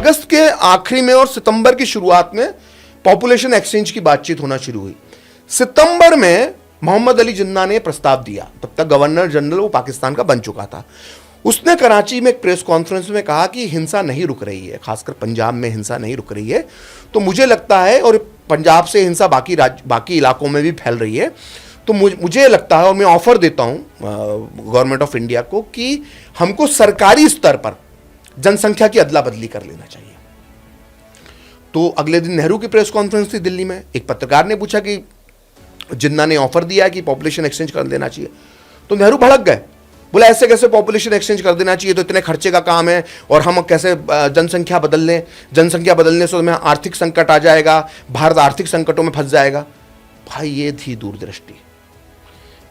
अगस्त के आखिरी में और सितंबर की शुरुआत में पॉपुलेशन एक्सचेंज की बातचीत होना शुरू हुई। सितंबर में मोहम्मद अली जिन्ना ने प्रस्ताव दिया, तब तक गवर्नर जनरल वो पाकिस्तान का बन चुका था। उसने कराची में एक प्रेस कॉन्फ्रेंस में कहा कि हिंसा नहीं रुक रही है, खासकर पंजाब में हिंसा नहीं रुक रही है। तो मुझे लगता है, और पंजाब से हिंसा बाकी इलाकों में भी फैल रही है, तो मुझे लगता है और मैं ऑफर देता हूं गवर्नमेंट ऑफ इंडिया को कि हमको सरकारी स्तर पर जनसंख्या की अदला बदली कर लेना चाहिए। तो अगले दिन नेहरू की प्रेस कॉन्फ्रेंस थी दिल्ली में। एक पत्रकार ने पूछा कि जिन्ना ने ऑफर दिया कि पॉपुलेशन एक्सचेंज कर देना चाहिए। तो नेहरू भड़क गए, बोला ऐसे कैसे पॉपुलेशन एक्सचेंज कर देना चाहिए, तो इतने खर्चे का काम है, और हम कैसे जनसंख्या बदल लें, जनसंख्या बदलने से हमें आर्थिक संकट आ जाएगा, भारत आर्थिक संकटों में फंस जाएगा। भाई ये थी दूरदृष्टि।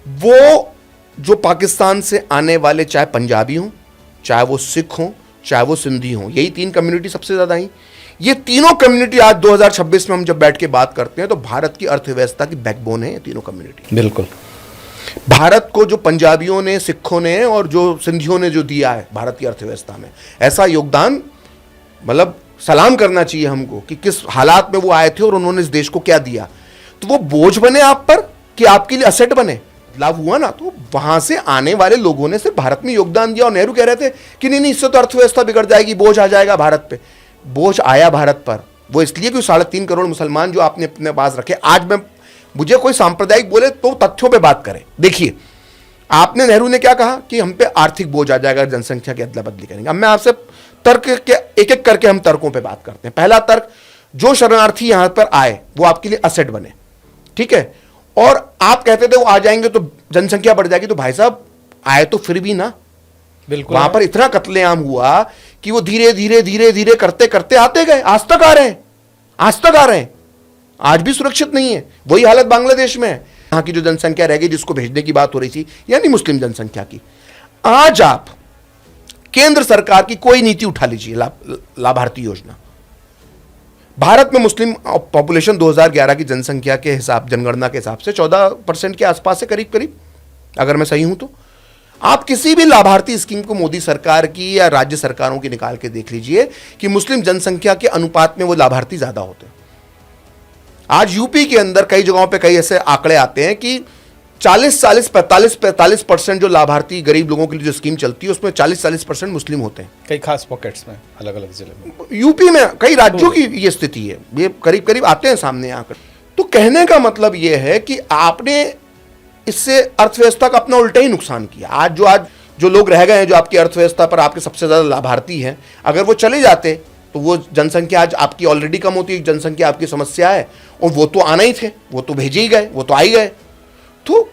वो जो पाकिस्तान से आने वाले, चाहे पंजाबी हों, चाहे वो सिख हों, चाहे वो सिंधी हों, यही तीन कम्युनिटी सबसे ज्यादा आई। ये तीनों कम्युनिटी आज 2026 में हम जब बैठ के बात करते हैं तो भारत की अर्थव्यवस्था की बैकबोन है ये तीनों कम्युनिटी। बिल्कुल। भारत को जो पंजाबियों ने, सिखों ने और जो सिंधियों ने जो दिया है भारत की अर्थव्यवस्था में, ऐसा योगदान, मतलब सलाम करना चाहिए हमको कि किस हालात में वो आए थे और उन्होंने इस देश को क्या दिया। तो वो बोझ बने आप पर कि आपके लिए असेट बने, लाभ हुआ ना। तो वहां से आने वाले लोगों ने सिर्फ भारत में योगदान दिया, और नेहरू कह रहे थे कि नहीं, इससे तो अर्थव्यवस्था बिगड़ जाएगी, बोझ आ जाएगा भारत पे। बोझ आया भारत पर, वो इसलिए कि 3.5 करोड़ मुसलमान जो आपने अपने पास रखे। आज मुझे कोई सांप्रदायिक बोले तो तथ्यों पे बात करें। देखिए, आपने, नेहरू ने क्या कहा कि हम पे आर्थिक बोझ आ जाएगा, जनसंख्या की अदला बदली करेंगे। अब मैं आपसे तर्क के एक एक करके हम तर्कों पे बात करते हैं। पहला तर्क, जो शरणार्थी यहां पर आए वो आपके लिए असेट बने, ठीक है, और आप कहते थे वो आ जाएंगे तो जनसंख्या बढ़ जाएगी। तो भाई साहब आए तो फिर भी ना, बिल्कुल। वहां पर इतना कत्लेआम हुआ कि वो धीरे धीरे धीरे धीरे करते करते आते गए, आज तक आ रहे हैं, आज तक आ रहे हैं, आज भी सुरक्षित नहीं है। वही हालत बांग्लादेश में है। यहां की जो जनसंख्या रह गई, जिसको भेजने की बात हो रही थी, यानी मुस्लिम जनसंख्या की, आज आप केंद्र सरकार की कोई नीति उठा लीजिए, लाभार्थी योजना, भारत में मुस्लिम पॉपुलेशन 2011 की जनसंख्या के हिसाब, जनगणना के हिसाब से 14% के आसपास है, करीब करीब, अगर मैं सही हूं तो। आप किसी भी लाभार्थी स्कीम को मोदी सरकार की या राज्य सरकारों की निकाल के देख लीजिए कि मुस्लिम जनसंख्या के अनुपात में वो लाभार्थी ज्यादा होते हैं। आज यूपी के अंदर कई जगहों पे कई ऐसे आंकड़े आते हैं कि 45% जो लाभार्थी गरीब लोगों के लिए जो स्कीम चलती है उसमें 40% मुस्लिम होते हैं। कई खास पॉकेट्स में, अलग अलग जिले में, यूपी में कई राज्यों की ये स्थिति है, ये करीब करीब आते हैं सामने आकर। तो कहने का मतलब ये है कि आपने इससे अर्थव्यवस्था का अपना उल्टा ही नुकसान किया। आज जो लोग रह गए हैं, जो आपकी अर्थव्यवस्था पर आपके सबसे ज्यादा लाभार्थी हैं, अगर वो चले जाते तो वो जनसंख्या आज आपकी ऑलरेडी कम होती है, जनसंख्या आपकी समस्या है, और वो तो आना ही थे, वो तो भेजे ही गए, वो तो आ ही गए। तो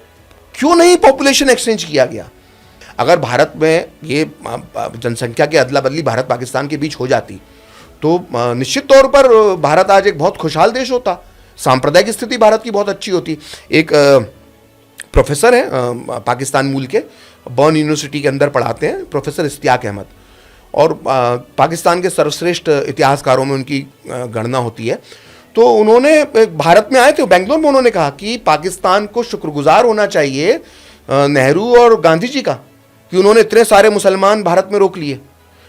क्यों नहीं पॉपुलेशन एक्सचेंज किया गया? अगर भारत में ये जनसंख्या की अदला बदली भारत पाकिस्तान के बीच हो जाती तो निश्चित तौर पर भारत आज एक बहुत खुशहाल देश होता, सांप्रदायिक स्थिति भारत की बहुत अच्छी होती। एक प्रोफेसर हैं पाकिस्तान मूल के, बर्न यूनिवर्सिटी के अंदर पढ़ाते हैं, प्रोफेसर इश्तियाक अहमद, और पाकिस्तान के सर्वश्रेष्ठ इतिहासकारों में उनकी गणना होती है। तो उन्होंने भारत में आए थे, बेंगलोर में, उन्होंने कहा कि पाकिस्तान को शुक्रगुजार होना चाहिए नेहरू और गांधी जी का कि उन्होंने इतने सारे मुसलमान भारत में रोक लिए।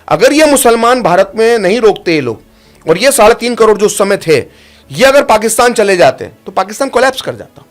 अगर ये मुसलमान भारत में नहीं रोकते ये लोग, और ये 3.5 करोड़ जो उस समय थे, ये अगर पाकिस्तान चले जाते तो पाकिस्तान कोलैप्स कर जाता।